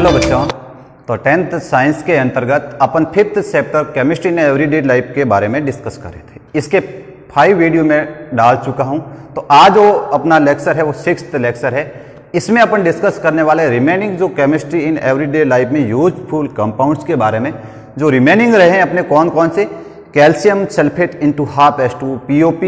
Hello बच्चों, तो 10th science के अंतर्गत अपन 5th chapter chemistry in everyday life के बारे में डिस्कस कर रहे थे। इसके 5 वीडियो में डाल चुका हूं। तो आज जो अपना लेक्चर है वो 6th लेक्चर है। इसमें अपन डिस्कस करने वाले रिमेनिंग जो केमिस्ट्री इन एवरीडे लाइफ में यूजफुल कंपाउंड्स के बारे में। जो रिमेनिंग रहे हैं अपने कौन कौन से, calcium sulphate into half H2 POP,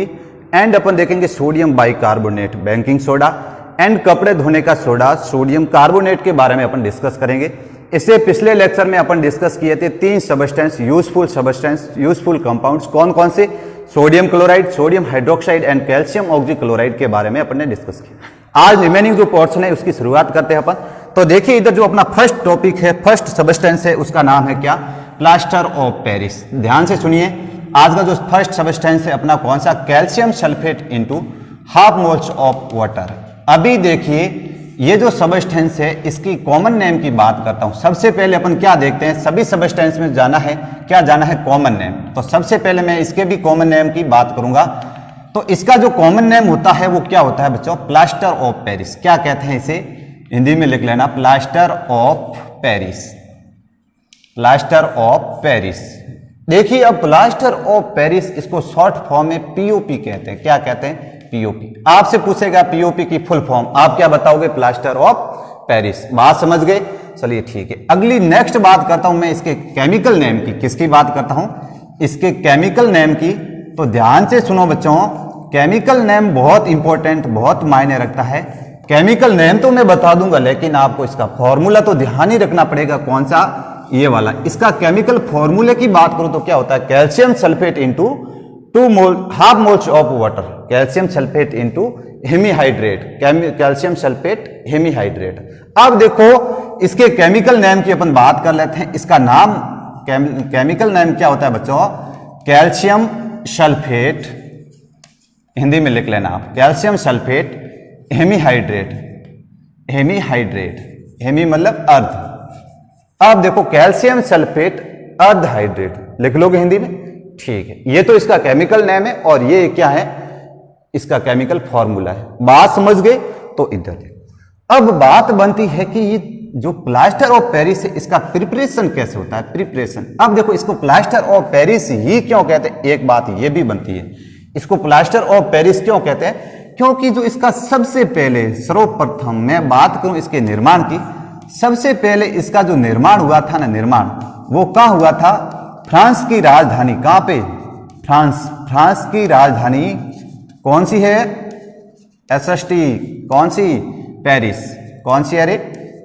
and अपन देखेंगे sodium bicarbonate baking soda, and कपड़े धोने का सोडा सोडियम कार्बोनेट के बारे में अपन डिस्कस करेंगे। इससे पिछले लेक्चर में अपन डिस्कस किए थे 3 सबस्टेंस यूजफुल कंपाउंड्स। कौन कौन से, sodium chloride, sodium hydroxide and calcium oxychloride के बारे में अपन ने डिस्कस किया। आज रिमेनिंग जो पोर्शन है उसकी शुरुआत करते हैं अपन। तो देखिए इधर जो अपना फर्स्ट टॉपिक है, फर्स्ट सबस्टेंस है, उसका नाम है क्या, प्लास्टर ऑफ पेरिस। ध्यान से सुनिए, आज का जो फर्स्ट सबस्टेंस है अपना कौन सा, calcium sulphate into half moles of water. अभी देखिए ये जो सबस्टेंस है इसकी कॉमन नेम की बात करता हूं। सबसे पहले अपन क्या देखते हैं, सभी सबस्टेंस में जाना है, क्या जाना है, कॉमन नेम। तो सबसे पहले मैं इसके भी कॉमन नेम की बात करूंगा। तो इसका जो कॉमन नेम होता है वो क्या होता है बच्चों, प्लास्टर ऑफ पेरिस। क्या कहते हैं इसे, हिंदी में लिख लेना, plaster of Paris, plaster of Paris. देखिए अब प्लास्टर ऑफ पेरिस इसको शॉर्ट फॉर्म में पीओपी कहते हैं। क्या कहते हैं, पीओपी। आपसे पूछेगा पीओपी की फुल फॉर्म, आप क्या बताओगे, प्लास्टर ऑफ पेरिस। बात समझ गए, चलिए ठीक है। अगली नेक्स्ट बात करता हूं मैं इसके केमिकल नेम की। किसकी बात करता हूं, इसके केमिकल नेम की। तो ध्यान से सुनो बच्चों, केमिकल नेम बहुत इंपॉर्टेंट, बहुत मायने रखता है। केमिकल नेम तो मैं बता दूंगा, लेकिन आपको इसका फॉर्मूला तो ध्यान ही रखना पड़ेगा। कौन सा, ये वाला। इसका केमिकल फॉर्मूले की बात करूं तो क्या होता है, calcium sulphate into half moles of water, calcium sulphate into hemihydrate, calcium sulphate hemihydrate. अब देखो इसके केमिकल नेम की अपन बात कर लेते हैं। इसका नाम केमिकल नेम क्या होता है बच्चों, कैल्शियम सल्फेट, हिंदी में लिख लेना आप, calcium sulphate hemihydrate, hemihydrate, hemi मतलब अर्ध। अब देखो कैल्शियम सल्फेट अर्ध हाइड्रेट लिख लोगे हिंदी में, ठीक है। ये तो इसका केमिकल नेम है और ये क्या है, इसका केमिकल फॉर्मूला है। बात समझ गए, तो इधर देखो। अब बात बनती है कि ये जो प्लास्टर ऑफ पेरिस है इसका प्रिपरेशन कैसे होता है, प्रिपरेशन। अब देखो इसको प्लास्टर ऑफ पेरिस ही क्यों कहते हैं, एक बात ये भी बनती है, इसको प्लास्टर ऑफ पेरिस क्यों कहते हैं, क्योंकि जो इसका सबसे पहले सर्वप्रथम मैं बात करूं इसके निर्माण की, सबसे पहले इसका जो निर्माण हुआ था ना, निर्माण वो कहां हुआ था, फ्रांस की राजधानी, कहां पे, फ्रांस की राजधानी कौन सी है, SST, कौन सी, पेरिस, कौन सी, अरे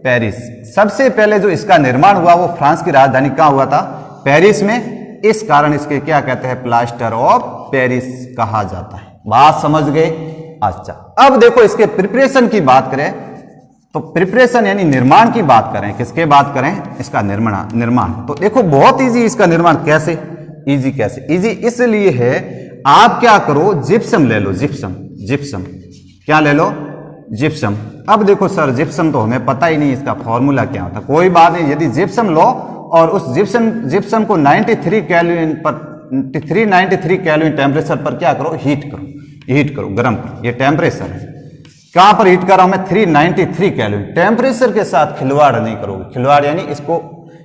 पेरिस। सबसे पहले जो इसका निर्माण हुआ वो फ्रांस की राजधानी कहां हुआ था, पेरिस में। इस कारण इसके क्या कहते हैं, प्लास्टर ऑफ पेरिस कहा जाता है। बात समझ गए। अच्छा अब देखो इसके प्रिपरेशन की बात करें तो प्रिपरेशन यानी निर्माण की बात करें, किसके बात करें, इसका निर्माण। तो देखो बहुत इजी इसका निर्माण, कैसे इजी, कैसे इजी, इसलिए है आप क्या करो, जिप्सम ले लो, जिप्सम क्या ले लो, जिप्सम। अब देखो सर जिप्सम तो हमें पता ही नहीं इसका फॉर्मूला क्या होता, कोई बात नहीं। यदि जिप्सम लो और उस जिप्सम को 93 केल्विन पर 393 केल्विन टेम्परेचर पर क्या करो, हीट करो, गर्म करो। ये टेम्परेचर है, कहां पर हीट कर रहा हूं मैं, 393 केल्विन। टेम्परेचर के साथ खिलवाड़ नहीं करोगे, खिलवाड़ यानी इसको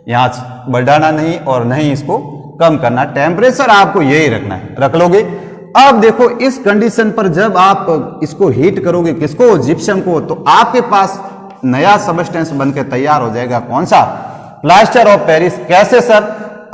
यहां बढ़ाना नहीं और नहीं इसको कम करना, टेम्परेचर आपको यही रखना है, रख लोगे। अब देखो इस कंडीशन पर जब आप इसको हीट करोगे, किसको, जिप्सम को, तो आपके पास नया सबस्टेंस बनकर तैयार हो जाएगा। कौन सा, प्लास्टर ऑफ पेरिस। कैसे सर,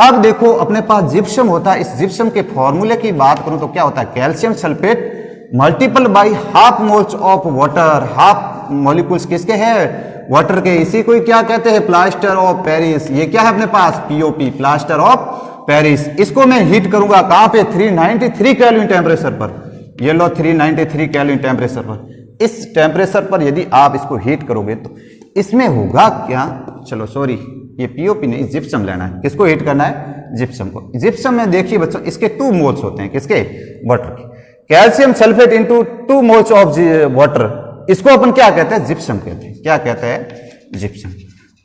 अब देखो अपने पास जिप्सम होता है, इस जिप्सम के फॉर्मूले की बात करूं तो क्या होता है, calcium sulphate multiple by half moles of water. Half molecules किसके हैं, वाटर के, इसी को क्या कहते हैं, प्लास्टर ऑफ पेरिस। ये क्या है अपने पास, पीओपी, प्लास्टर ऑफ पेरिस। इसको मैं हीट करूंगा कहां पे, 393 केल्विन टेम्परेचर पर। ये लो 393 केल्विन टेम्परेचर पर। इस टेम्परेचर पर यदि आप इसको हीट करोगे तो इसमें होगा क्या, चलो सॉरी ये पीओपी नहीं, जिप्सम लेना है। किसको हीट करना है, जिप्सम को। जिप्सम में देखिए बच्चों इसके 2 मोल्स होते हैं, किसके, वाटर के। Calcium sulphate into 2 moles of water, इसको अपन क्या कहते हैं, जिप्सम कहते हैं। क्या कहते हैं, जिप्सम।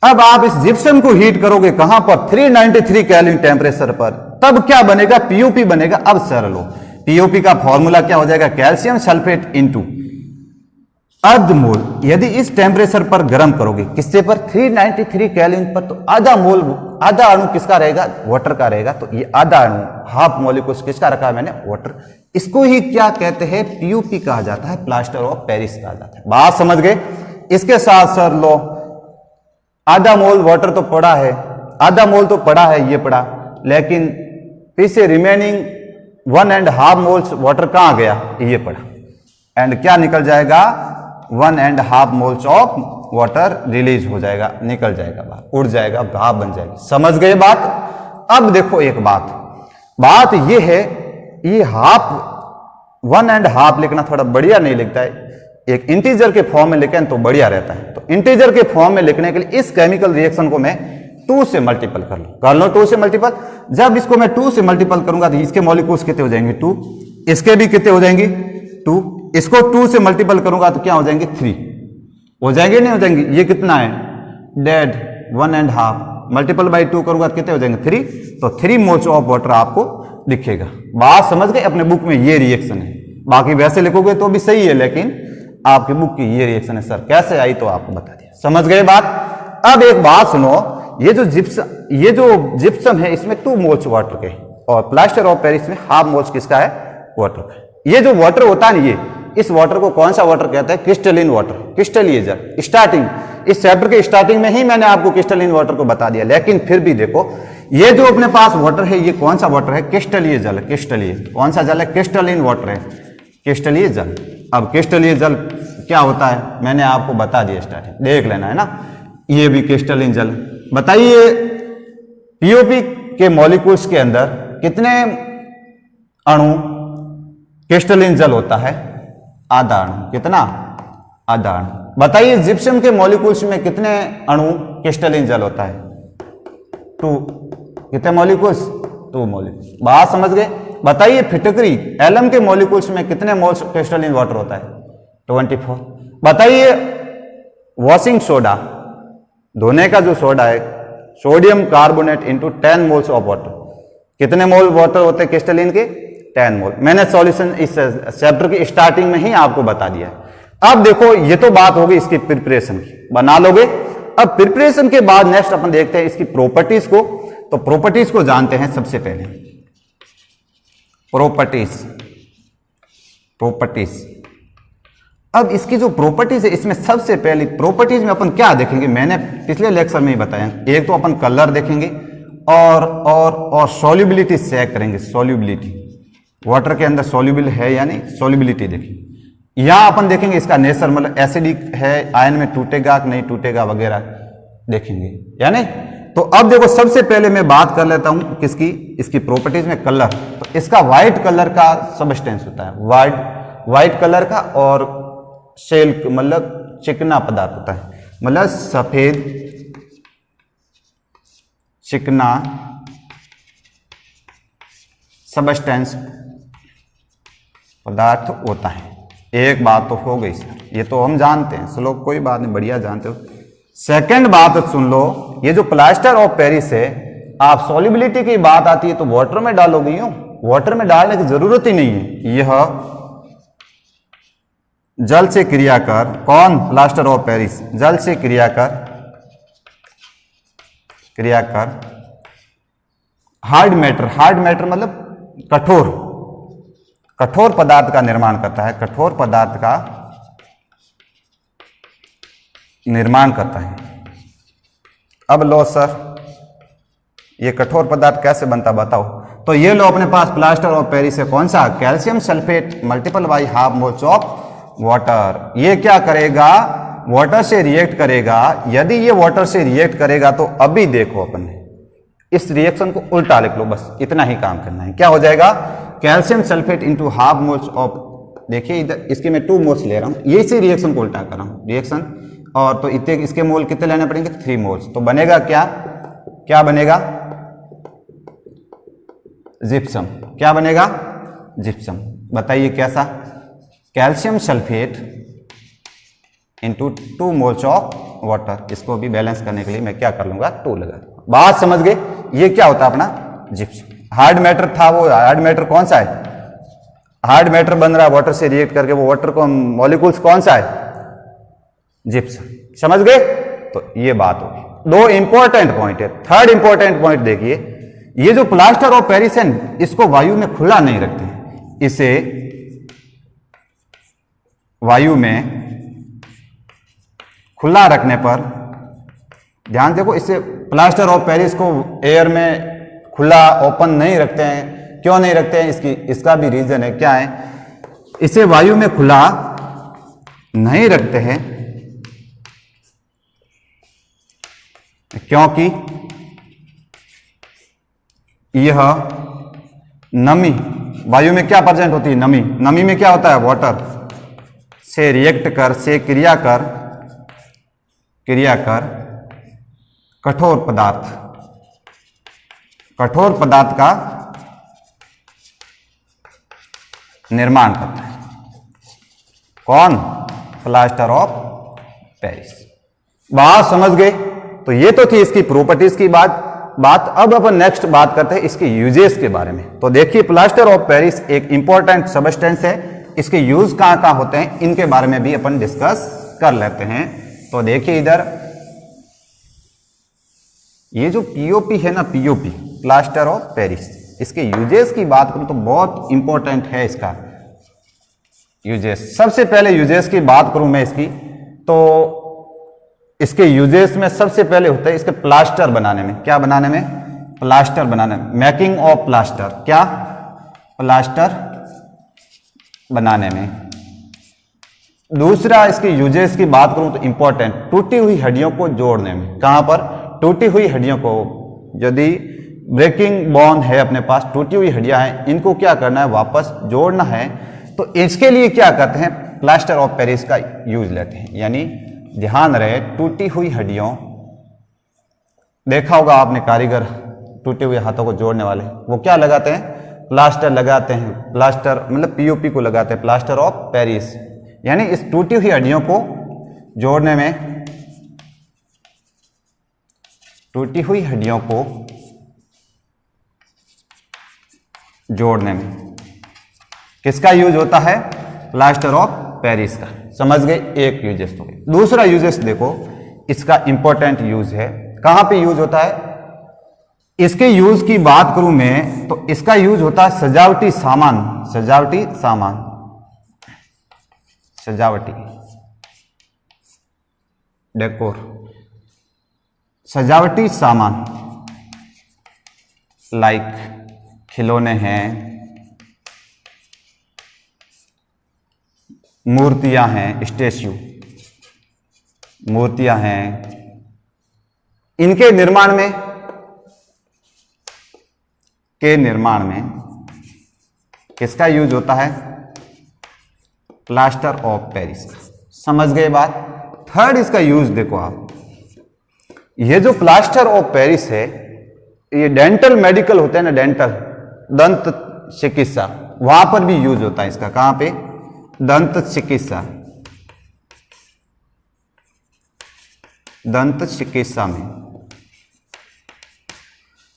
अब आप इस जिप्सम को हीट करोगे कहां पर, 393 केल्विन टेम्परेचर पर, तब क्या बनेगा, पीओपी बनेगा। अब सर लो पीओपी का फॉर्मूला क्या हो जाएगा, कैल्शियम सल्फेट इंटू अर्ध मोल यदि इस टेम्परेचर पर गर्म करोगे, किससे पर, 393 केल्विन पर, तो आधा अणु किसका रहेगा, वाटर का रहेगा। तो ये आधा अणु, हाफ मॉलिक्यूल्स किसका रखा है मैंने, वाटर। इसको ही क्या कहते हैं, पीयूपी कहा जाता है, प्लास्टर ऑफ पेरिस कहा जाता है। बात समझ गए। इसके साथ सर लो, आधा मोल वाटर तो पड़ा है, आधा मोल तो पड़ा है, ये पड़ा, लेकिन फिर से रिमेनिंग 1.5 मोल्स वाटर कहां गया, ये पड़ा, एंड क्या निकल जाएगा, 1.5 मोल्स ऑफ वाटर रिलीज हो जाएगा, निकल जाएगा बाहर, उड़ जाएगा, भाप बन जाएगी। समझ गए बात। अब देखो एक बात ये है, ये हाफ 1.5 लिखना थोड़ा बढ़िया नहीं लिखता है, एक इंटीजर के फॉर्म में लिखें तो बढ़िया रहता है। तो इंटीजर के फॉर्म में लिखने के लिए इस केमिकल रिएक्शन को मैं 2 से मल्टीपल कर लो 2 से मल्टीपल। जब इसको मैं 2 से मल्टीपल करूंगा तो इसके मॉलिक्यूल्स कितने हो जाएंगे, 2, इसके भी कितने हो जाएंगे, 2, इसको 2 से मल्टीपल करूंगा तो क्या हो जाएंगे, 3 हो जाएंगे, नहीं हो जाएंगे, ये कितना है, डेड 1.5 मल्टीपल बाई 2 करूंगा तो कितने हो जाएंगे, 3, तो 3 मोल्स ऑफ वाटर आपको दिखेगा। बात समझ गए। अपने बुक में ये रिएक्शन है, बाकी वैसे लिखोगे तो भी सही है, लेकिन आपकी बुक की ये रिएक्शन है। सर कैसे आई, तो आपको बता दिया। समझ गए बात। अब एक बात सुनो, ये जो जिप्सम है इसमें 2 मोल्स वाटर के, और प्लास्टर ऑफ पेरिस में हाफ मोल्स किसका है, वाटर का। ये जो वाटर होता है ना, ये इस वाटर को कौन सा वाटर कहते हैं, क्रिस्टलिन वाटर, क्रिस्टलीय जल। स्टार्टिंग इस चैप्टर के स्टार्टिंग में ही मैंने आपको क्रिस्टलिन वाटर को बता दिया, लेकिन फिर भी देखो ये जो अपने पास वाटर है, ये कौन सा वाटर है, क्रिस्टलीय जल। क्रिस्टलीय कौन सा जल है, क्रिस्टलिन वाटर है, क्रिस्टलीय जल। अब क्रिस्टलीय जल क्या होता है, मैंने आपको बता दिया, स्टार्टिंग देख लेना है ना। ये भी क्रिस्टलिन जल। बताइए पीओपी के मॉलिक्यूल्स के अंदर कितने अणु क्रिस्टलिन जल होता है, आधा अणु। कितना, आधा अणु। बताइए जिप्सम के मॉलिक्यूल्स में कितने अणु क्रिस्टलिन जल होता है, 2। कितने मॉलिक्यूल्स, 2 मॉलिक्यूल्स। बात समझ गए। बताइए फिटकरी एलम के मॉलिक्यूल्स में कितने मोल्स क्रिस्टलिन वाटर होता है, 24। बताइए वॉशिंग सोडा, धोने का जो सोडा है, sodium carbonate into 10 moles of water, कितने मोल वाटर होते हैं क्रिस्टलिन के, 10 मोल। मैंने सॉल्यूशन इस चैप्टर की स्टार्टिंग में ही आपको बता दिया है। अब देखो ये तो बात होगी इसकी प्रिपरेशन की, बना लोगे। अब प्रिपरेशन के बाद नेक्स्ट अपन देखते हैं इसकी प्रॉपर्टीज को। तो प्रॉपर्टीज को जानते हैं सबसे पहले, प्रॉपर्टीज। अब इसकी जो प्रॉपर्टीज है, इसमें सबसे पहली प्रॉपर्टीज में अपन क्या देखेंगे, मैंने पिछले लेक्चर में ही बताया। एक तो अपन कलर देखेंगे और सॉल्युबिलिटी चेक करेंगे, सॉल्युबिलिटी वाटर के अंदर सॉल्युबल है यानी सॉल्युबिलिटी देखेंगे। यहां अपन देखेंगे इसका नेचर, मतलब एसिडिक है, आयन में टूटेगा कि नहीं टूटेगा वगैरह देखेंगे, यानी। तो अब देखो सबसे पहले मैं बात कर लेता हूं किसकी, इसकी प्रॉपर्टीज में कलर। तो इसका व्हाइट कलर का सबस्टेंस होता है, व्हाइट कलर का, और शेल मतलब चिकना पदार्थ होता है, मतलब सफेद चिकना सबस्टेंस पदार्थ होता है। एक बात तो हो गई सर, ये तो हम जानते हैं, चलो कोई बात नहीं, बढ़िया जानते हो। सेकंड बात सुन लो, ये जो प्लास्टर ऑफ पेरिस है, आप सॉल्युबिलिटी की बात आती है तो वाटर में डालोगे, यूं वाटर में डालने की जरूरत ही नहीं है। यह जल से क्रिया कर, कौन, प्लास्टर ऑफ पेरिस, जल से क्रिया कर हार्ड मैटर मतलब कठोर पदार्थ का निर्माण करता है, कठोर पदार्थ का निर्माण करता है। अब लो सर, ये कठोर पदार्थ कैसे बनता बताओ। तो ये लो अपने पास प्लास्टर ऑफ पेरिस है, कौन सा, calcium sulphate multiple by half moles of water. ये क्या करेगा, वाटर से रिएक्ट करेगा। यदि ये वाटर से रिएक्ट करेगा तो अभी देखो अपन इस रिएक्शन को उल्टा लिख लो, बस इतना ही काम करना है। क्या हो जाएगा, calcium sulphate into half moles of, देखिए इधर इसके मैं 2 मोल्स ले रहा हूं, ये इसी रिएक्शन को उल्टा कर रहा हूं, रिएक्शन। और तो इतने इसके मोल कितने लेने पड़ेंगे, 3 मोल्स। तो बनेगा क्या बनेगा, जिप्सम। क्या बनेगा, जिप्सम। बताइए कैसा, calcium sulphate into 2 moles of water. इसको भी बैलेंस करने के लिए मैं क्या कर लूंगा, 2 लगा दूंगा। बात समझ गए। ये क्या होता है अपना जिप्सम। हार्ड मैटर था, वो हार्ड मैटर कौन सा है, हार्ड मैटर बन रहा है वाटर से रिएक्ट करके, वो वाटर को मॉलिक्यूल्स कौन सा है, जिप्सम। समझ गए? तो ये बात होगी। दो इंपॉर्टेंट पॉइंट है। थर्ड इंपॉर्टेंट पॉइंट देखिए, ये जो प्लास्टर ऑफ पेरिस है इसको वायु में खुला नहीं रखते हैं, इसे वायु में खुला रखने पर, ध्यान देखो, इसे प्लास्टर ऑफ पेरिस को एयर में खुला ओपन नहीं रखते हैं। क्यों नहीं रखते हैं? इसका भी रीजन है। क्या है? इसे वायु में खुला नहीं रखते हैं क्योंकि यह नमी, वायु में क्या प्रेजेंट होती है? नमी। नमी में क्या होता है? वाटर से रिएक्ट कर, से क्रिया कर कठोर पदार्थ का निर्माण करता है। कौन? Plaster of Paris. बात समझ गए? तो ये तो थी इसकी प्रॉपर्टीज की बात। अब अपन नेक्स्ट बात करते हैं इसके यूजेस के बारे में। तो देखिए, प्लास्टर ऑफ पेरिस एक इंपॉर्टेंट सबस्टेंस है। इसके यूज कहां कहां होते हैं इनके बारे में भी अपन डिस्कस कर लेते हैं। तो देखिए इधर, ये जो पीओपी है ना, पीओपी प्लास्टर ऑफ पेरिस, इसके यूजेस की बात करूं तो बहुत इंपॉर्टेंट है इसका यूजेस। सबसे पहले यूजेस की बात करूं मैं इसकी, तो इसके यूजेस में सबसे पहले होता है इसके प्लास्टर बनाने में। क्या बनाने में? प्लास्टर बनाने में। Making of plaster. क्या? प्लास्टर बनाने में। दूसरा इसके यूजेस की बात करूं तो इंपॉर्टेंट, टूटी हुई हड्डियों को जोड़ने में। कहां पर? टूटी हुई हड्डियों को, यदि ब्रेकिंग बोन है अपने पास, टूटी हुई हड्डियां हैं, इनको क्या करना है? वापस जोड़ना है। तो इसके लिए क्या करते हैं? प्लास्टर ऑफ पेरिस का यूज लेते हैं। यानी ध्यान रहे, टूटी हुई हड्डियों, देखा होगा आपने कारीगर टूटे हुए हाथों को जोड़ने वाले, वो क्या लगाते हैं? प्लास्टर लगाते हैं। प्लास्टर मतलब पीओपी को लगाते हैं, प्लास्टर ऑफ पेरिस। यानी इस टूटी हुई हड्डियों को जोड़ने में, टूटी हुई हड्डियों को जोड़ने में किसका यूज होता है? प्लास्टर ऑफ पेरिस का। समझ गए? एक यूजेस तो। दूसरा यूजेस देखो, इसका इंपॉर्टेंट यूज है। कहां पे यूज होता है? इसके यूज की बात करूं मैं तो इसका यूज होता है सजावटी सामान, सजावटी डेकोर, सजावटी सामान, लाइक खिलौने हैं, मूर्तियां हैं, स्टैच्यू, मूर्तियां हैं, इनके निर्माण में किसका यूज होता है? प्लास्टर ऑफ पेरिस का। समझ गए बात? थर्ड इसका यूज देखो आप, ये जो प्लास्टर ऑफ पेरिस है, ये डेंटल मेडिकल होते हैं ना, डेंटल दंत चिकित्सा, वहां पर भी यूज होता है इसका। कहां पे? दंत चिकित्सा में।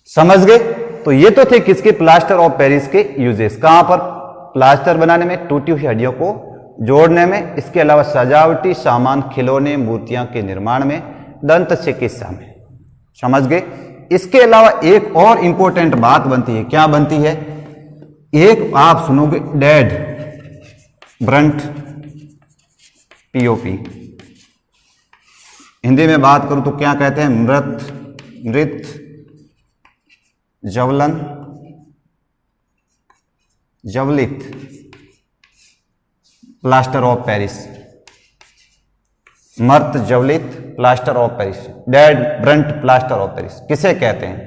समझ गए? तो ये तो थे किसके? प्लास्टर ऑफ पेरिस के यूजेस। कहां पर? प्लास्टर बनाने में, टूटी हुई हड्डियों को जोड़ने में, इसके अलावा सजावटी सामान, खिलौने, मूर्तियां के निर्माण में, दंत चिकित्सा में। समझ गए? इसके अलावा एक और इंपॉर्टेंट बात बनती है। क्या बनती है? एक आप सुनोगे, डेड ब्रंट पीओपी। हिंदी में बात करूं तो क्या कहते हैं? मृत जवलित प्लास्टर ऑफ पेरिस, मर्त जवलित plaster of Paris, dead burnt plaster of Paris किसे कहते हैं?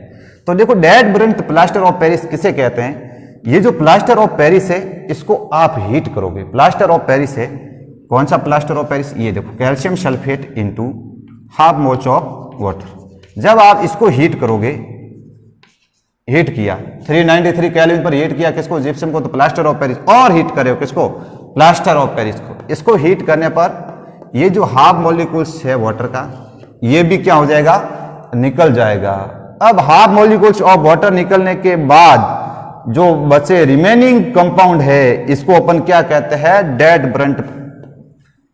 तो देखो, dead burnt plaster of Paris किसे कहते हैं? ये जो प्लास्टर ऑफ पेरिस है, इसको आप हीट करोगे। प्लास्टर ऑफ पेरिस है, कौन सा प्लास्टर ऑफ पेरिस? ये देखो, कैल्शियम सल्फेट इनटू हाफ मोच ऑफ वाटर। जब आप इसको हीट करोगे, हीट किया 393 केल्विन पर हीट किया किसको? जिप्सम को। तो प्लास्टर ऑफ पेरिस। और हीट करे हो किसको? प्लास्टर ऑफ पेरिस को। इसको हीट करने पर ये जो हाफ मॉलिक्यूल्स है वाटर का, ये भी क्या हो जाएगा? निकल जाएगा। अब हाफ मॉलिक्यूल्स ऑफ वाटर निकलने के बाद जो बचे रिमेनिंग कंपाउंड है, इसको अपन क्या कहते हैं? Dead burnt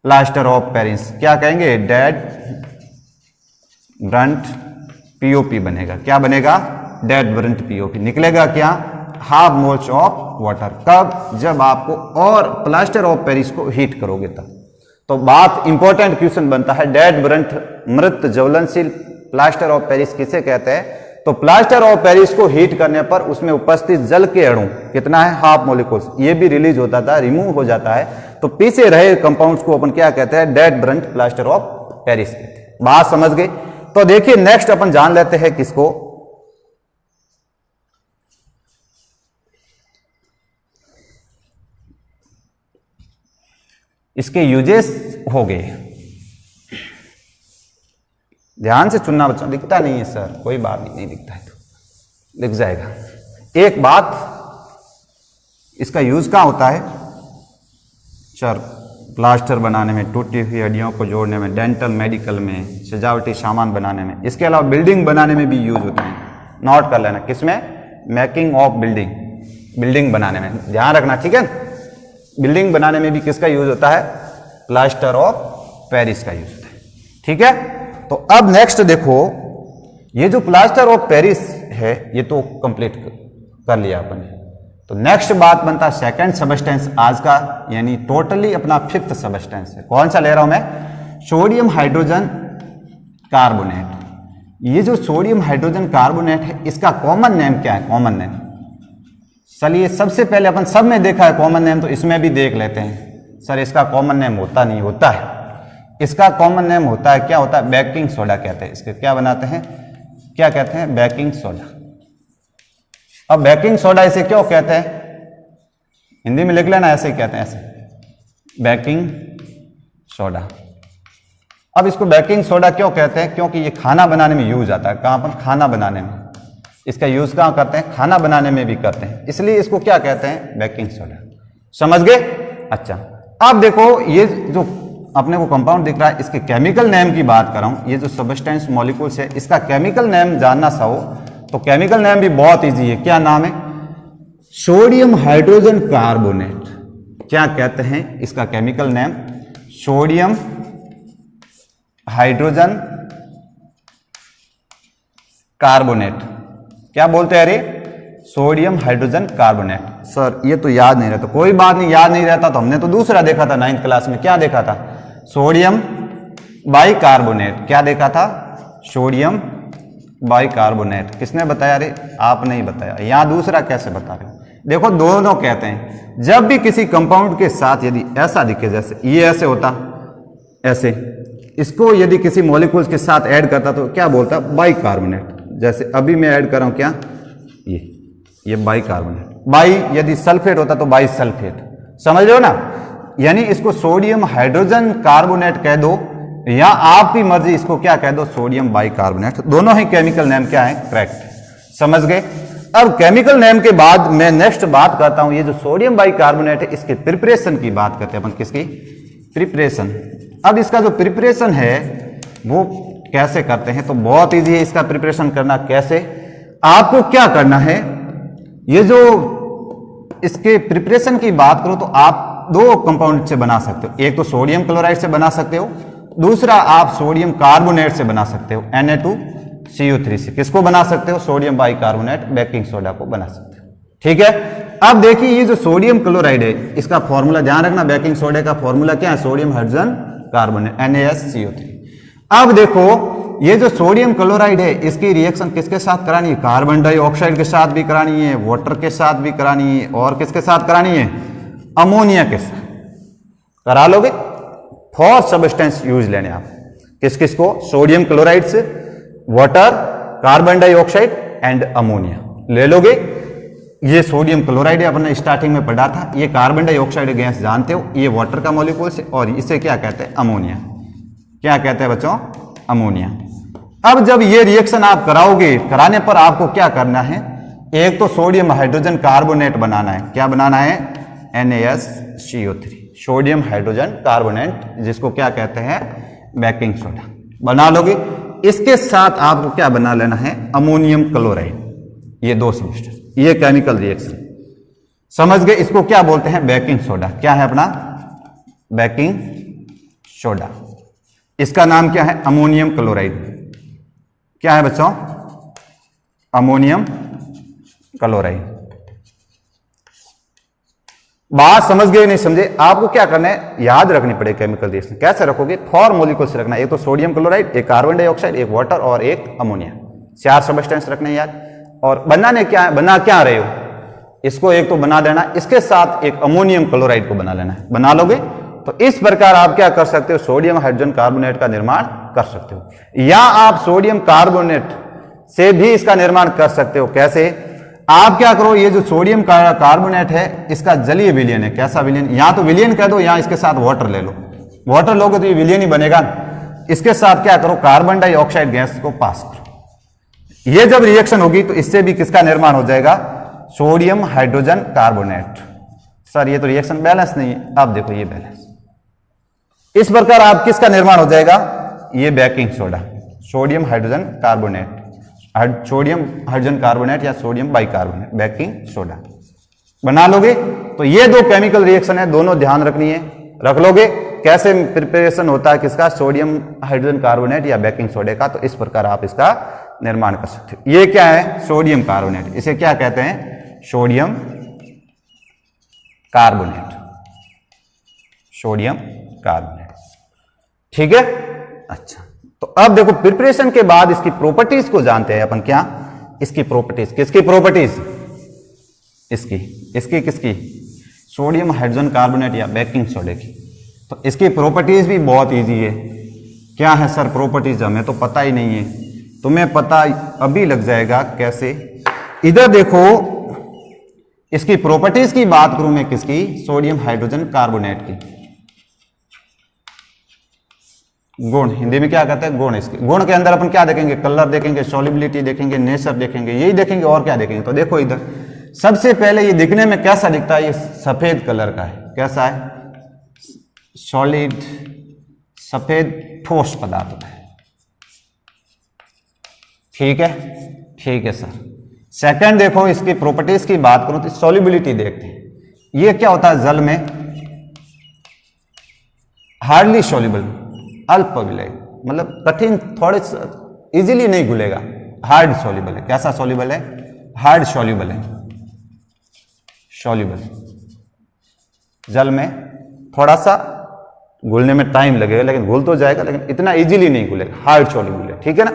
plaster of Paris, क्या कहेंगे, डेड ब्रंट पीओपी बनेगा। क्या बनेगा, डेड ब्रंट पीओपी। निकलेगा क्या, हाफ मोल्स ऑफ वाटर। कब, जब आपको और प्लास्टर ऑफ पेरिस को हीट करोगे तब। तो बात इंपॉर्टेंट क्वेश्चन बनता है, डेड ब्रंट मृत ज्वलनशील प्लास्टर ऑफ पेरिस किसे कहते हैं। तो प्लास्टर ऑफ पेरिस को हीट करने पर उसमें उपस्थित जल के अणु कितना है, हाफ मोलिकुल्स, ये भी रिलीज होता था, रिमूव हो जाता है। तो पीछे रहे कंपाउंड्स को अपन क्या कहते हैं, dead burnt plaster of Paris कहते हैं। बात समझ गए। तो देखिए नेक्स्ट अपन जान लेते हैं किसको, इसके यूजेस हो गए। ध्यान से चुनना बच्चों, दिखता नहीं है सर, कोई बात नहीं दिखता है तो लिख जाएगा। एक बात, इसका यूज कहां होता है, चर प्लास्टर बनाने में, टूटी हुई हड्डियों को जोड़ने में, डेंटल मेडिकल में, सजावटी सामान बनाने में। इसके अलावा बिल्डिंग बनाने में भी यूज होता है। नोट कर लेना, किसमें, मेकिंग ऑफ बिल्डिंग, बिल्डिंग बनाने में ध्यान रखना, ठीक है। बिल्डिंग बनाने में भी किसका यूज होता है, प्लास्टर ऑफ पेरिस का यूज होता है, ठीक है। तो अब नेक्स्ट देखो, ये जो प्लास्टर ऑफ पेरिस है ये तो कंप्लीट कर लिया अपन। तो नेक्स्ट बात बनता है सेकंड सबस्टेंस आज का, यानी टोटली अपना फिफ्थ सबस्टेंस है। कौन सा ले रहा हूं मैं, सोडियम हाइड्रोजन कार्बोनेट। ये जो सोडियम हाइड्रोजन कार्बोनेट है इसका कॉमन नेम क्या है, कॉमन नेम। चलिए सबसे पहले अपन सब में देखा है कॉमन नेम, तो इसमें भी देख लेते हैं। सर इसका कॉमन नेम होता नहीं, होता है, इसका कॉमन नेम होता है, क्या होता है, बेकिंग सोडा कहते हैं। इसके क्या बनाते हैं, क्या कहते हैं, बेकिंग सोडा। अब बेकिंग सोडा इसे क्यों कहते हैं, हिंदी में लिख लेना, ऐसे ही कहते हैं, ऐसे बेकिंग सोडा। अब इसको बेकिंग सोडा क्यों कहते हैं, क्योंकि ये खाना बनाने में यूज आता है। कहां पर, खाना बनाने में। इसका यूज कहां करते हैं, खाना बनाने में भी करते हैं, इसलिए इसको क्या कहते हैं, बेकिंग सोडा। समझ गए। अच्छा अब देखो, ये जो अपने को कंपाउंड दिख रहा है, इसके केमिकल नेम की बात कर रहा हूं। ये जो सबस्टेंस मॉलिक्यूल्स है, इसका केमिकल नेम जानना चाहो तो केमिकल नेम भी बहुत इजी है। क्या नाम है, सोडियम हाइड्रोजन कार्बोनेट। क्या कहते हैं इसका chemical name, sodium hydrogen carbonate. क्या बोलते हैं, अरे सोडियम हाइड्रोजन कार्बोनेट। सर ये तो याद नहीं रहता, कोई बात नहीं, याद नहीं रहता तो हमने तो दूसरा देखा था 9th क्लास में। क्या देखा था, सोडियम बाइकार्बोनेट। क्या देखा था, सोडियम बाइकार्बोनेट। किसने बताया, अरे आप नहीं बताया, यहां दूसरा कैसे बता रहे हो। देखो दोनों कहते हैं, जब भी किसी कंपाउंड के साथ यदि ऐसा दिखे, जैसे ये ऐसे होता, ऐसे, इसको यदि किसी मॉलिक्यूल्स के साथ ऐड करता तो क्या बोलता, बाइकार्बोनेट। जैसे अभी मैं ऐड कर रहा हूं, क्या, ये बाइकार्बोनेट। बाई यदि सल्फेट होता तो बाई सल्फेट। समझ रहे हो ना, यानी इसको सोडियम हाइड्रोजन कार्बोनेट कह दो या आपकी मर्जी इसको क्या कह दो, सोडियम बाइकार्बोनेट। दोनों ही केमिकल नेम क्या है, करेक्ट। समझ गए। अब केमिकल नेम के बाद मैं नेक्स्ट बात करता हूं, ये जो सोडियम बाइकार्बोनेट है इसके प्रिपरेशन की बात करते हैं अपन। किसकी, प्रिपरेशन। अब इसका जो प्रिपरेशन है वो कैसे करते हैं, तो बहुत इजी है इसका प्रिपरेशन करना। कैसे, आपको क्या करना है, ये जो इसके प्रिपरेशन की बात करो तो आप दो कंपाउंड से बना सकते हो। एक तो सोडियम क्लोराइड से बना सकते हो, दूसरा आप सोडियम कार्बोनेट से बना सकते हो, Na2CO3 से। किसको बना सकते हो, सोडियम बाइकार्बोनेट, बेकिंग सोडा को बना सकते हो, ठीक है। अब देखिए ये जो सोडियम क्लोराइड है इसका फॉर्मूला ध्यान रखना, बेकिंग सोडा का फॉर्मूला क्या है, सोडियम हाइड्रोजन कार्बोनेट, NaSCO3। अब देखो ये जो सोडियम क्लोराइड है इसकी रिएक्शन किसके साथ करानी है, कार्बन डाइऑक्साइड के साथ भी करानी है, वाटर के साथ भी करानी है, और किसके साथ करानी है, अमोनिया के साथ। करा लोगे, 4 सबस्टेंस यूज लेने आप। किस किस को, सोडियम क्लोराइड से, water, carbon dioxide and ammonia ले लोगे। ये सोडियम क्लोराइड है, अपने स्टार्टिंग में पढ़ा था। ये कार्बन डाइऑक्साइड गैस जानते हो, ये वाटर का मॉलिक्यूल है, और इसे क्या कहते हैं, अमोनिया। क्या कहते हैं बच्चों, अमोनिया। अब जब ये रिएक्शन आप कराओगे, कराने पर आपको क्या करना है, एक तो सोडियम हाइड्रोजन कार्बोनेट बनाना है। क्या बनाना है, NaSCO3, सोडियम हाइड्रोजन कार्बोनेट, जिसको क्या कहते हैं, बेकिंग सोडा बना लोगे। इसके साथ आपको क्या बना लेना है, अमोनियम क्लोराइड। ये 2 सबस्टेंस, ये केमिकल रिएक्शन समझ गए। इसको क्या बोलते हैं, बेकिंग सोडा। क्या है अपना, बेकिंग सोडा। इसका नाम क्या है? Ammonium chloride. क्या है बच्चों? Ammonium chloride. बात समझ गए नहीं समझे? आपको क्या करना है, याद रखनी पड़ेगी केमिकल रिएक्शन। कैसे रखोगे? 4 मॉलिक्यूल्स रखना है, एक तो सोडियम क्लोराइड, एक कार्बन डाइऑक्साइड, एक वाटर और एक अमोनिया। 4 सब्सटेंस रखने हैं याद। और बनाने क्या है, बना क्या रहे हो? इसको एक तो बना देना, इसके साथ एक अमोनियम क्लोराइड को बना लेना है। बना लोगे तो इस प्रकार आप क्या कर सकते हो, सोडियम हाइड्रोजन कार्बोनेट का निर्माण कर सकते हो। या आप सोडियम कार्बोनेट से भी इसका निर्माण कर सकते हो। कैसे? आप क्या करो, ये जो सोडियम कार्बोनेट है इसका जलीय विलयन है। कैसा विलयन? या तो विलयन कह दो या इसके साथ वाटर ले लो। वाटर लोगे तो ये विलयन ही बनेगा। इसके साथ क्या करो, कार्बन डाइऑक्साइड गैस को पास करो। ये जब रिएक्शन होगी तो इससे भी किसका निर्माण हो जाएगा? Sodium hydrogen carbonate. सर ये तो रिएक्शन बैलेंस नहीं है। अब देखो ये बैलेंस। इस प्रकार आप किसका निर्माण हो जाएगा? ये baking soda, sodium hydrogen carbonate, sodium hydrogen carbonate या सोडियम बाइकार्बोनेट, बेकिंग सोडा बना लोगे। तो ये दो केमिकल रिएक्शन है, दोनों ध्यान रखनी है, रख लोगे। कैसे प्रिपरेशन होता है किसका? सोडियम हाइड्रोजन कार्बोनेट या बेकिंग सोडे का। तो इस प्रकार आप इसका निर्माण कर सकते हो। ये क्या है? Sodium carbonate. इसे क्या कहते हैं? Sodium carbonate, sodium carbonate. ठीक है, अच्छा। तो अब देखो प्रिपरेशन के बाद इसकी प्रॉपर्टीज को जानते हैं अपन। क्या इसकी प्रॉपर्टीज? किसकी प्रॉपर्टीज? इसकी किसकी? सोडियम हाइड्रोजन कार्बोनेट या बेकिंग सोडे की। तो इसकी प्रॉपर्टीज भी बहुत इजी है। क्या है सर प्रॉपर्टीज? हमें तो पता ही नहीं है, तुम्हें पता अभी लग जाएगा। कैसे? इधर देखो, इसकी प्रॉपर्टीज की बात करूं मैं किसकी? सोडियम हाइड्रोजन कार्बोनेट की। गुण हिंदी में क्या कहते हैं? गुण। इसके गुण के अंदर अपन क्या देखेंगे? कलर देखेंगे, सॉल्युबिलिटी देखेंगे, नेचर देखेंगे, यही देखेंगे और क्या देखेंगे? तो देखो इधर सबसे पहले ये दिखने में कैसा दिखता है? ये सफेद कलर का है। कैसा है? सॉलिड, सफेद ठोस पदार्थ होता है। ठीक है, ठीक है सर। सेकंड देखो, इसकी प्रॉपर्टीज की बात करूं तो सॉल्युबिलिटी देखते हैं। ये क्या होता है? जल में हार्डली सॉल्युबल, अल्प विलय, मतलब कठिन, थोड़े इजीली नहीं घुलेगा। हार्ड सॉल्युबल है। कैसा सॉल्युबल है? हार्ड सॉल्युबल है। सॉल्युबल जल में थोड़ा सा घुलने में टाइम लगेगा, लेकिन घुल तो जाएगा, लेकिन इतना इजीली नहीं घुलेगा। हार्ड सॉल्युबल है। ठीक है ना?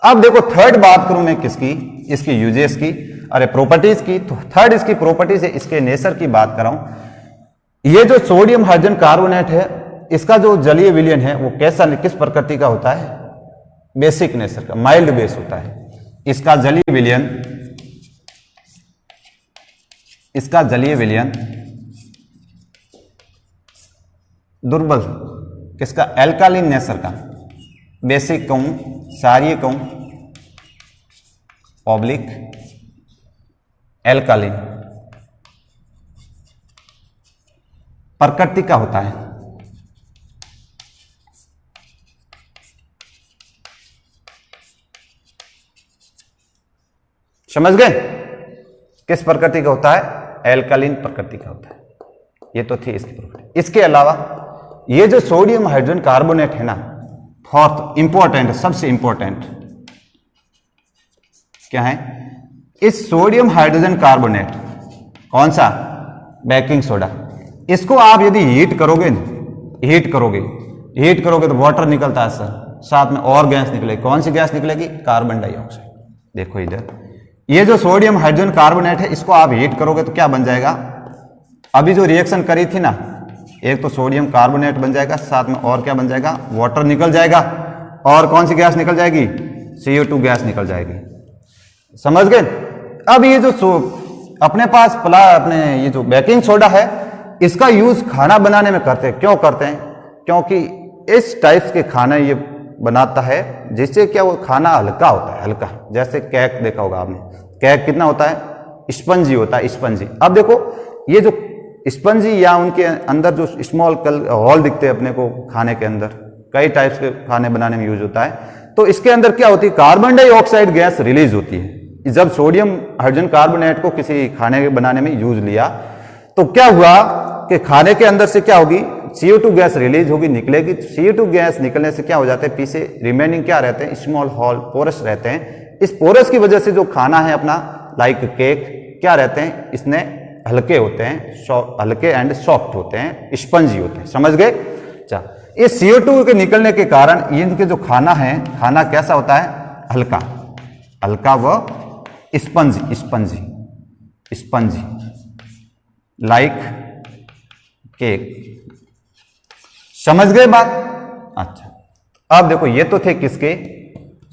अब देखो थर्ड बात करूं मैं किसकी? इसकी यूजेस की, अरे प्रॉपर्टीज की। तो थर्ड इसकी प्रॉपर्टीज है, इसके नेचर की बात कर रहा हूं। ये जो सोडियम हाइड्रोजन कार्बोनेट है, इसका जो जलीय विलयन है वो कैसा, किस प्रकृति का होता है? बेसिक नेचर का, माइल्ड बेस होता है। इसका जलीय विलयन दुर्बल, किसका? एल्कालिन नेचर का। बेसिक कहूं, क्षारीय कहूं, ऑब्लिक एल्कालिन प्रकृति का होता है। समझ गए? किस प्रकृति का होता है? एल्कालिन प्रकृति का होता है। ये तो थी इसकी प्रॉपर्टी। इसके अलावा ये जो सोडियम हाइड्रोजन कार्बोनेट है ना, फोर्थ इंपॉर्टेंट, सबसे इंपॉर्टेंट क्या है? इस सोडियम हाइड्रोजन कार्बोनेट, कौन सा? Baking soda. इसको आप यदि हीट करोगे तो वाटर निकलता है सर, साथ में और गैस निकलेगी। कौन सी गैस निकलेगी? Carbon dioxide. देखो इधर, ये जो सोडियम हाइड्रोजन कार्बोनेट है, इसको आप हीट करोगे तो क्या बन जाएगा? अभी जो रिएक्शन करी थी ना, एक तो सोडियम कार्बोनेट बन जाएगा, साथ में और क्या बन जाएगा? वाटर निकल जाएगा। और कौन सी गैस निकल जाएगी? CO2 गैस निकल जाएगी। समझ गए? अब ये जो अपने पास अपने ये जो बेकिंग सोडा है, इसका यूज खाना बनाने में करते हैं। क्यों करते हैं? क्योंकि इस टाइप्स के खाना ये बनाता है जिससे क्या वो खाना हल्का होता है। हल्का, जैसे केक देखा होगा आपने। केक कितना होता है? स्पंजी होता है, स्पंजी। अब देखो ये जो स्पंजी या उनके अंदर जो स्मॉल होल दिखते हैं अपने को खाने के अंदर, कई टाइप्स के खाने बनाने में यूज होता है। तो इसके अंदर क्या होती है? कार्बन डाइऑक्साइड गैस रिलीज होती है। जब सोडियम हाइड्रोजन कार्बोनेट को किसी खाने बनाने में यूज लिया तो क्या हुआ कि खाने के अंदर से क्या होगी? CO2 गैस रिलीज होगी, निकलेगी। CO2 गैस निकलने से क्या हो जाता है, पीछे रिमेनिंग क्या रहते हैं, स्मॉल हॉल पोरस रहते हैं। इस पोरस की वजह से जो खाना है अपना लाइक केक क्या रहते हैं, इसमें हल्के होते हैं, हल्के एंड सॉफ्ट होते हैं, स्पंजी होते हैं। समझ गए? अच्छा, इस CO2 के निकलने के कारण इनके जो खाना है, खाना कैसा होता है, हल्का हल्का व spongy spongy spongy like cake. समझ गए बात? अच्छा, अब देखो ये तो थे किसके,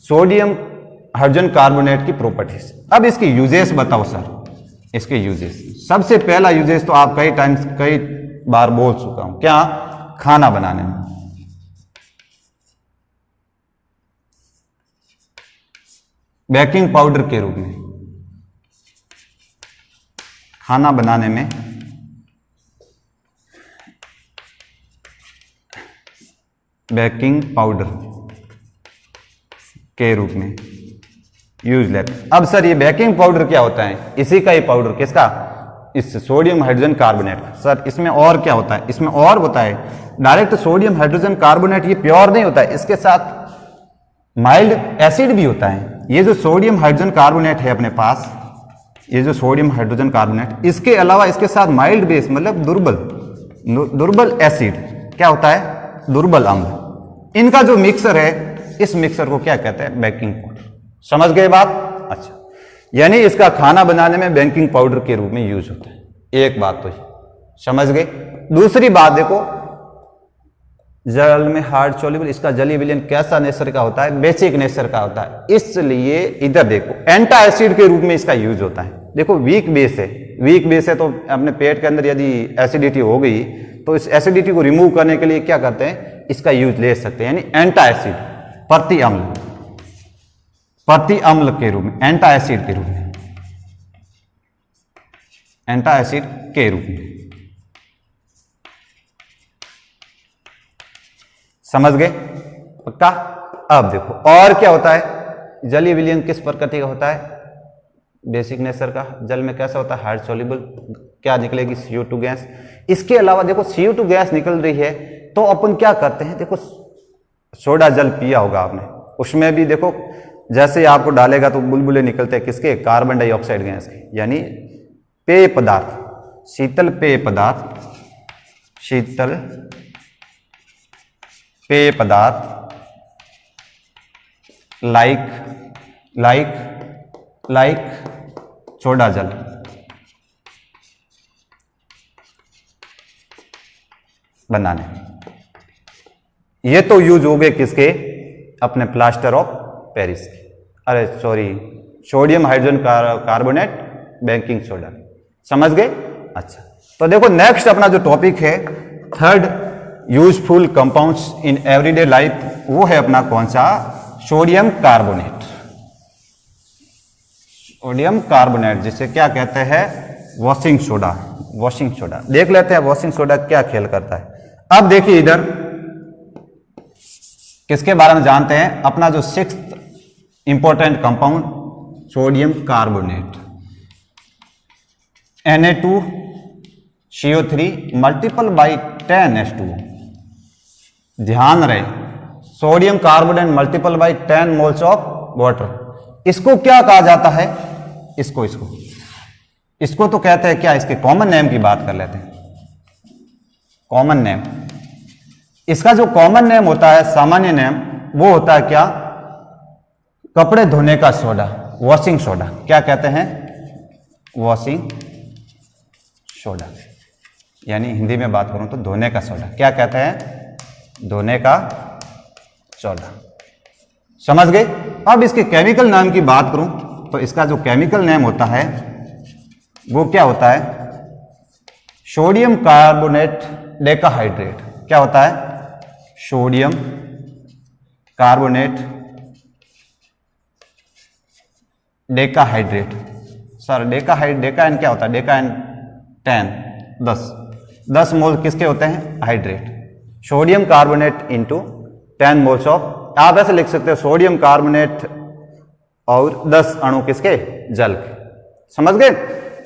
सोडियम हाइड्रोजन कार्बोनेट की प्रॉपर्टीज। अब इसकी यूजेस बताओ सर। इसके यूजेस, सबसे पहला यूजेस तो आप कई बार बोल चुका हूं, क्या, खाना बनाने में। बेकिंग पाउडर के रूप में खाना बनाने में बेकिंग पाउडर के रूप में यूज लेते हैं। अब सर ये बेकिंग पाउडर क्या होता है, इसी का ही पाउडर, किसका, इस सोडियम हाइड्रोजन कार्बोनेट। सर इसमें और क्या होता है, इसमें और होता है डायरेक्ट सोडियम हाइड्रोजन कार्बोनेट, ये प्योर नहीं होता है, इसके साथ माइल्ड एसिड भी होता है। ये जो सोडियम हाइड्रोजन कार्बोनेट है अपने पास, ये जो सोडियम हाइड्रोजन कार्बोनेट, इसके अलावा इसके साथ माइल्ड बेस मतलब दुर्बल एसिड क्या होता है, दुर्बल अम्ल। इनका जो मिक्सर है, इस मिक्सर को क्या कहते हैं, बेकिंग पाउडर। समझ गए बात? अच्छा, यानी इसका खाना बनाने में बेकिंग पाउडर के रूप में यूज होता है। एक बात तो समझ गए। दूसरी बात देखो, जल में हार्ड सॉल्युबल, इसका जलीय विलयन कैसा नेचर का होता है, बेसिक नेचर का होता है, इसलिए इधर देखो एंटा एसिड के रूप में इसका यूज होता है। देखो वीक बेस है, वीक बेस है तो अपने पेट के अंदर यदि एसिडिटी हो गई तो इस एसिडिटी को रिमूव करने के लिए क्या करते हैं, इसका यूज ले सकते हैं, यानी एंटा एसिड, प्रति अम्ल के रूप में, एंटा एसिड के रूप में, एंटा एसिड के रूप में। समझ गए? पक्का? अब देखो और क्या होता है, जलीय विलयन किस प्रकृति का होता है, बेसिक नेचर का। जल में कैसा होता है, हार्ड सॉल्युबल, क्या निकलेगी, CO2 गैस। इसके अलावा देखो CO2 गैस निकल रही है तो अपन क्या करते हैं, देखो सोडा जल पिया होगा आपने, उसमें भी देखो जैसे आपको डालेगा तो बुलबुले निकलते हैं, किसके, कार्बन डाइऑक्साइड गैस के। यानी पेय पदार्थ, शीतल पेय पदार्थ, शीतल पेय पदार्थ लाइक सोडा जल बनाने। ये तो यूज हो गए किसके, अपने प्लास्टर ऑफ पेरिस के, अरे sorry, sodium hydrogen carbonate baking soda. समझ गए? अच्छा, तो देखो नेक्स्ट अपना जो टॉपिक है, third useful compounds in everyday life, वो है अपना कौन सा, सोडियम कार्बोनेट। सोडियम कार्बोनेट जिसे क्या कहते हैं, वॉशिंग सोडा। वॉशिंग सोडा देख लेते हैं, वॉशिंग सोडा क्या खेल करता है। अब देखिए इधर किसके बारे में जानते हैं, अपना जो 6th important compound, sodium carbonate, Na2CO3 multiple by 10H2। ध्यान रहे, sodium carbonate multiple by 10 moles of water. इसको क्या कहा जाता है, इसको तो कहते हैं क्या, इसके कॉमन नेम की बात कर लेते हैं। कॉमन नेम, इसका जो कॉमन नेम होता है, सामान्य नेम, वो होता है क्या, कपड़े धोने का सोडा, वॉशिंग सोडा। क्या कहते हैं, वॉशिंग सोडा, यानी हिंदी में बात करूं तो धोने का सोडा। क्या कहते हैं, धोने का सोडा। समझ गए? अब इसके केमिकल नाम की बात करूं तो इसका जो केमिकल नेम होता है वो क्या होता है, सोडियम कार्बोनेट डेकाहाइड्रेट। क्या होता है, सोडियम कार्बोनेट डेकाहाइड्रेट। सर डेकाएन क्या होता है, डेकाएन 10 10 मोल किसके होते हैं, hydrate. Sodium carbonate into 10 moles of, आप ऐसे लिख सकते हो, सोडियम कार्बोनेट और 10 अणु किसके, जल के। समझ गए?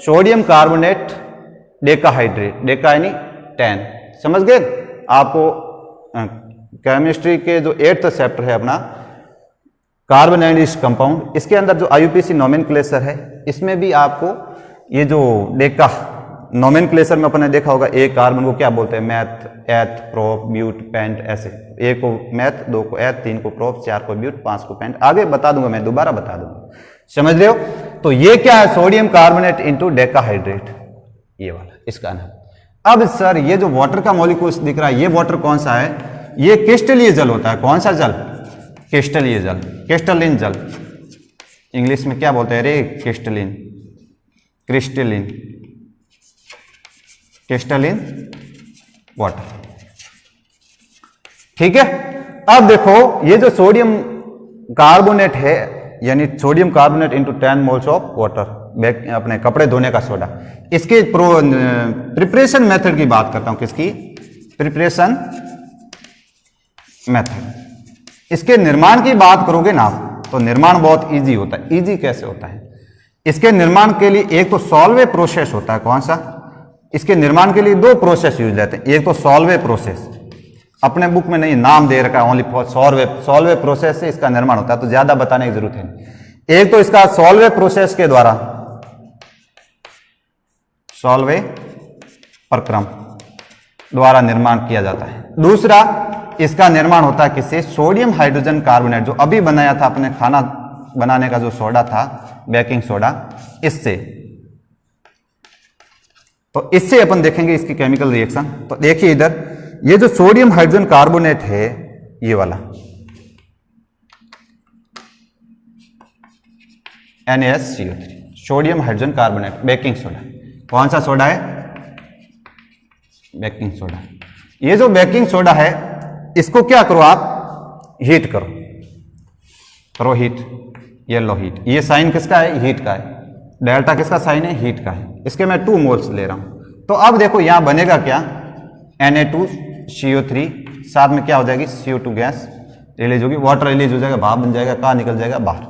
सोडियम कार्बोनेट डेकाहाइड्रेट, डेका यानी 10। समझ गए? आपको केमिस्ट्री के जो 8th चैप्टर है अपना कार्बन एंड कंपाउंड, इसके अंदर जो आईयूपीएसी नोमेनक्लेचर है इसमें भी आपको ये जो डेका नोमेनक्लेचर में अपने देखा होगा, एक कार्बन को क्या बोलते हैं, मैथ, एथ, प्रोप, ब्यूट, पेंट, ऐसे। एक को मैथ, 2 को एथ, 3 को प्रोप, 4 को ब्यूट, 5 को पेंट। आगे बता दूंगा मैं, दोबारा बता दूंगा, समझ रहे हो। तो ये क्या है, सोडियम कार्बोनेट इंटू डेकाहाइड्रेट, ये वाला इसका नाम। अब सर ये जो वाटर का मॉलिक्यूल दिख रहा है, ये वाटर कौन सा है, ये क्रिस्टलीय जल होता है। कौन सा जल, क्रिस्टलीय जल, क्रिस्टलिन जल। इंग्लिश में क्या बोलते हैं रे, क्रिस्टलिन, क्रिस्टलिन, क्रिस्टलिन वाटर, ठीक है। अब देखो ये जो सोडियम कार्बोनेट है, यानी sodium carbonate into 10 moles of water, अपने कपड़े धोने का सोडा, इसके प्रिपरेशन मेथड की बात करता हूं। किसकी प्रिपरेशन मेथड, इसके निर्माण की बात करोगे ना आप, तो निर्माण बहुत इजी होता है। इजी कैसे होता है, इसके निर्माण के लिए एक तो सॉल्वे प्रोसेस होता है। कौन सा, इसके निर्माण के लिए 2 प्रोसेस यूज लेते हैं। एक तो सॉल्वे प्रोसेस, अपने बुक में नहीं नाम दे रखा है, ओनली फॉर सॉल्वे प्रोसेस से इसका निर्माण होता है, तो ज्यादा बताने की जरूरत है नहीं। एक तो इसका सॉल्वे प्रोसेस के द्वारा, सॉल्वे प्रक्रम द्वारा निर्माण किया जाता है। दूसरा इसका निर्माण होता है किससे, सोडियम हाइड्रोजन कार्बोनेट, जो अभी बनाया था अपने खाना बनाने का जो सोडा था, बेकिंग सोडा, इससे। तो इससे अपन देखेंगे इसकी केमिकल रिएक्शन। तो देखिए इधर ये जो सोडियम हाइड्रोजन कार्बोनेट है, ये वाला NaSCO3, sodium hydrogen carbonate, baking soda. कौन सा सोडा है, बेकिंग सोडा। ये जो बेकिंग सोडा है, इसको क्या करो आप, हीट करो हीट, येलो हीट। ये साइन किसका है, हीट का है। डेल्टा किसका साइन है, हीट का है। इसके मैं 2 मोल्स ले रहा हूं। तो अब देखो यहां बनेगा क्या, Na2CO3, साथ में क्या हो जाएगी, CO2 गैस रिलीज होगी, वाटर रिलीज हो जाएगा, भाप बन जाएगा, कहाँ निकल जाएगा, बाहर।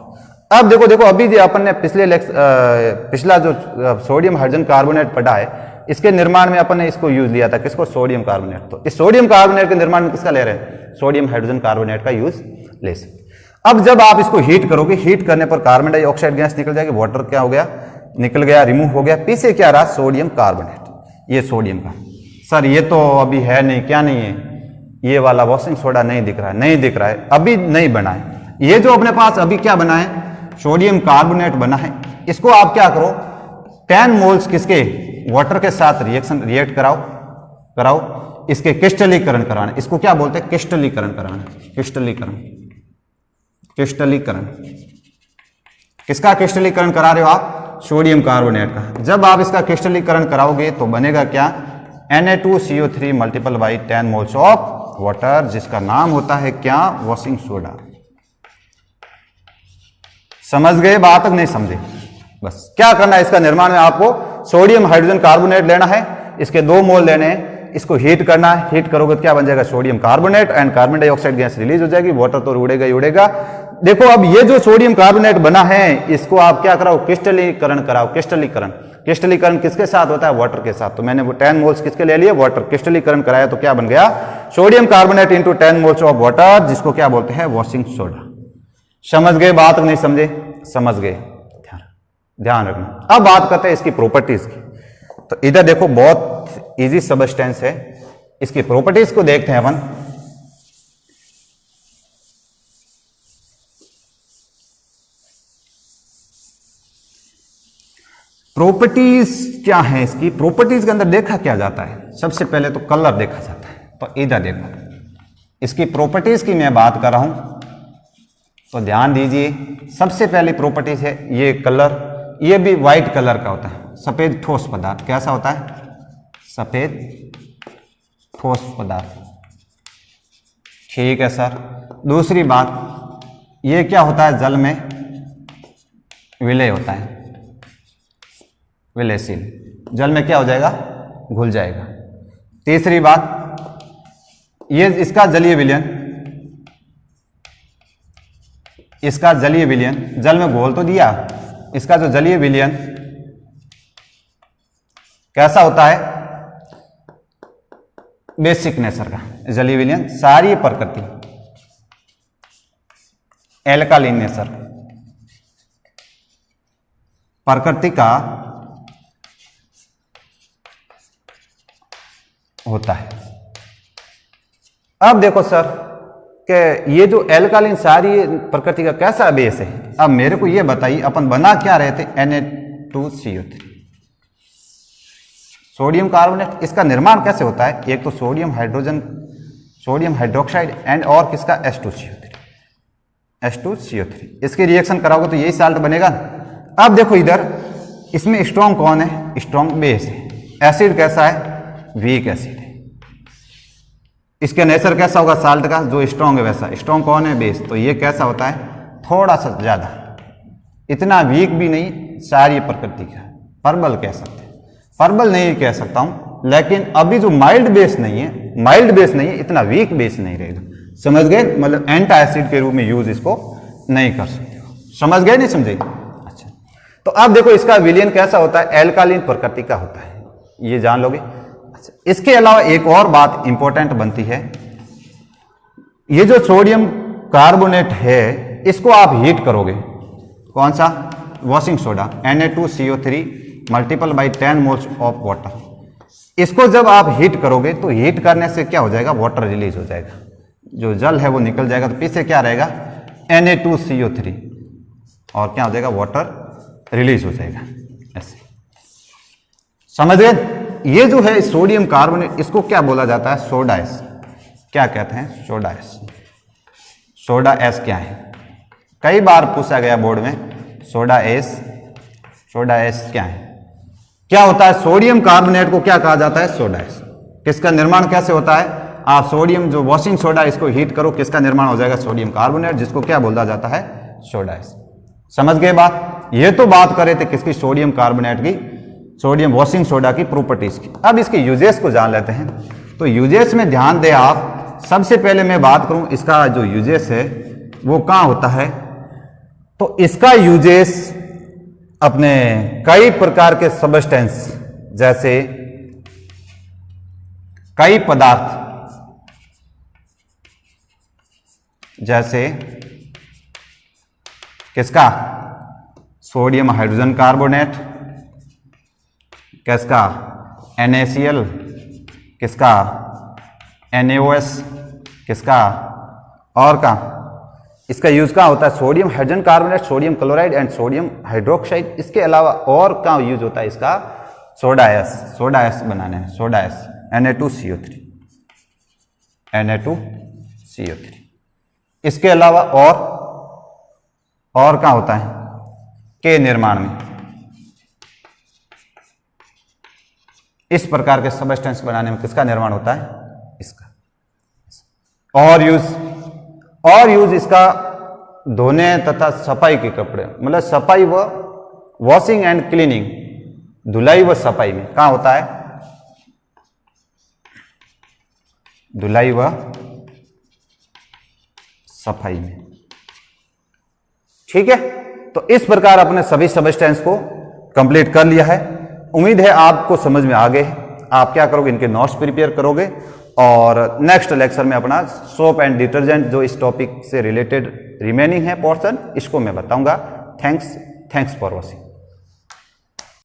अब देखो अभी जो अपन ने पिछला जो सोडियम हाइड्रोजन कार्बोनेट पढ़ा है, इसके निर्माण में अपन ने इसको यूज लिया था, किसको, सोडियम कार्बोनेट। तो इस सोडियम कार्बोनेट के निर्माण में किसका ले रहे हैं, सोडियम हाइड्रोजन कार्बोनेट का यूज ले सकते। अब जब आप इसको हीट करोगे, हीट करने पर कार्बन डाइऑक्साइड गैस निकल जाएगी, वाटर क्या हो गया, निकल गया, रिमूव हो गया। पीछे क्या रहा, सोडियम कार्बोनेट, ये सोडियम का। सर ये तो अभी है नहीं, क्या नहीं है, ये वाला वॉशिंग सोडा नहीं दिख रहा है, नहीं दिख रहा है, अभी नहीं बना है। ये जो अपने पास अभी क्या बना है, सोडियम कार्बोनेट बना है, इसको आप क्या करो, 10 मोल्स किसके, वाटर के साथ रिएक्ट कराओ, इसके क्रिस्टलीकरण कराना। इसको क्या बोलते हैं, क्रिस्टलीकरण कराना, क्रिस्टलीकरण। किसका क्रिस्टलीकरण करा रहे हो आप, सोडियम कार्बोनेट का। जब आप इसका क्रिस्टलीकरण कराओगे तो बनेगा क्या, Na2CO3 multiple by 10 moles of water, जिसका नाम होता है क्या, वॉशिंग सोडा। समझ गए बात, तक नहीं समझे। बस क्या करना है, इसका निर्माण में आपको सोडियम हाइड्रोजन कार्बोनेट लेना है, इसके 2 मोल लेने हैं, इसको हीट करना है। हीट करोगे तो क्या बन जाएगा, sodium carbonate, and carbon dioxide gas release हो जाएगी, वाटर तो उड़ेगा ही उड़ेगा। देखो अब ये जो सोडियम कार्बोनेट बना है, इसको आप क्या कराओ, क्रिस्टलीकरण कराओ। क्रिस्टलीकरण किसके साथ होता है, वाटर के साथ। तो मैंने वो 10 मोल्स किसके ले लिए, वाटर। क्रिस्टलीकरण कराया तो क्या बन गया, sodium carbonate into 10 moles of water, जिसको क्या बोलते हैं, वॉशिंग सोडा। समझ गए बात, नहीं समझे, समझ गए, ध्यान रखना। अब बात करते हैं इसकी प्रॉपर्टीज की। तो इधर देखो बहुत इजी सब्सटेंस है, इसकी प्रॉपर्टीज को देखते हैं अपन। प्रॉपर्टीज क्या है इसकी, प्रॉपर्टीज के अंदर देखा क्या जाता है, सबसे पहले तो कलर देखा जाता है। तो इधर देखो, इसकी प्रॉपर्टीज की मैं बात कर रहा हूं, तो ध्यान दीजिए। सबसे पहली प्रॉपर्टीज है ये कलर, ये भी व्हाइट कलर का होता है, सफेद ठोस पदार्थ। कैसा होता है, सफेद ठोस पदार्थ, ठीक है सर। दूसरी बात, ये क्या होता है, जल में विलय होता है, विलयशील, जल में क्या हो जाएगा, घुल जाएगा। तीसरी बात, ये इसका जलीय विलयन, इसका जलीय विलयन, जल में घोल तो दिया, इसका जो जलीय विलयन कैसा होता है, बेसिक नेचर का, जलीय विलयन सारी प्रकृति, एल्कालाइन नेचर प्रकृति का होता है। अब देखो सर कि ये जो एल्कालाइन सारी प्रकृति का कैसा बेस है। अब मेरे को ये बताइए अपन बना क्या रहे थे, Na2CO3 सोडियम कार्बोनेट। इसका निर्माण कैसे होता है, एक तो sodium hydrogen, sodium hydroxide and और किसका H2CO3। इसकी रिएक्शन कराओगे तो यही साल्ट बनेगा। अब देखो इधर इसमें स्ट्रॉन्ग कौन है, स्ट्रॉन्ग बेस है। एसिड कैसा है, वीक एसिड है। इसके नेचर कैसा होगा साल्ट का, जो स्ट्रॉन्ग है वैसा। स्ट्रॉन्ग कौन है, बेस। तो ये कैसा होता है, थोड़ा सा ज्यादा, इतना वीक भी नहीं, सारी प्रकृति का परबल कह सकते हैं। परबल नहीं कह सकता हूं, लेकिन अभी जो माइल्ड बेस नहीं है, इतना वीक बेस नहीं रहेगा। समझ गए, मतलब एंटा एसिड के रूप में यूज इसको नहीं कर सकते हो। समझ गए नहीं समझे। अच्छा, तो अब देखो इसका विलयन कैसा होता है, एल्कालाइन प्रकृति का होता है, ये जान लोगे। अच्छा, इसके अलावा एक और बात इंपॉर्टेंट बनती है, ये जो सोडियम कार्बोनेट है इसको आप हीट करोगे, कौन सा, washing soda Na2CO3 multiple by 10 moles of water. इसको जब आप हीट करोगे तो हीट करने से क्या हो जाएगा, वाटर रिलीज हो जाएगा, जो जल है वो निकल जाएगा। तो पीछे क्या रहेगा, Na2CO3, और क्या हो जाएगा, वाटर रिलीज हो जाएगा। ऐसे समझ गए। ये जो है सोडियम कार्बोनेट, इसको क्या बोला जाता है, सोडा एस। क्या कहते हैं, सोडा एस। सोडा एस क्या है, कई बार पूछा गया बोर्ड में, सोडा एस क्या है, क्या होता है। सोडियम कार्बोनेट को क्या कहा जाता है, सोडा एस। किसका निर्माण कैसे होता है, आप सोडियम जो वॉशिंग सोडा इसको हीट करो, किसका निर्माण हो जाएगा, सोडियम कार्बोनेट, जिसको क्या बोला जाता है, सोडा एस। समझ गए बात। ये तो बात कर रहे थे किसकी, सोडियम कार्बोनेट की, सोडियम वॉशिंग सोडा की प्रॉपर्टीज की। अब इसके यूजेस को जान लेते हैं। तो यूजेस में ध्यान दें आप। सबसे पहले मैं बात करूं इसका जो यूजेस है वो कहां होता है, तो इसका यूजेस अपने कई प्रकार के सबस्टेंस, जैसे कई पदार्थ, जैसे किसका, सोडियम हाइड्रोजन कार्बोनेट, किसका, NaCl, किसका, NaOS, किसका, और का इसका यूज कहाँ होता है, sodium hydrogen carbonate, sodium chloride and sodium hydroxide. इसके अलावा और कहाँ यूज होता है इसका, सोडा एस बनाने में, सोडा एस Na2CO3। इसके अलावा और कहाँ होता है, के निर्माण में। इस प्रकार के सबस्टेंस बनाने में किसका निर्माण होता है, इसका। और यूज इसका धोने तथा सफाई के कपड़े, मतलब सफाई व वॉशिंग एंड क्लीनिंग, धुलाई व सफाई में कहां होता है, धुलाई व सफाई में। ठीक है, तो इस प्रकार अपने सभी सबस्टेंस को कंप्लीट कर लिया है। उम्मीद है आपको समझ में आ गए। आप क्या करोगे, इनके नोट्स प्रिपेयर करोगे और नेक्स्ट लेक्चर में अपना सोप एंड डिटर्जेंट जो इस टॉपिक से रिलेटेड रिमेनिंग है पोर्शन, इसको मैं बताऊंगा। Thanks for watching.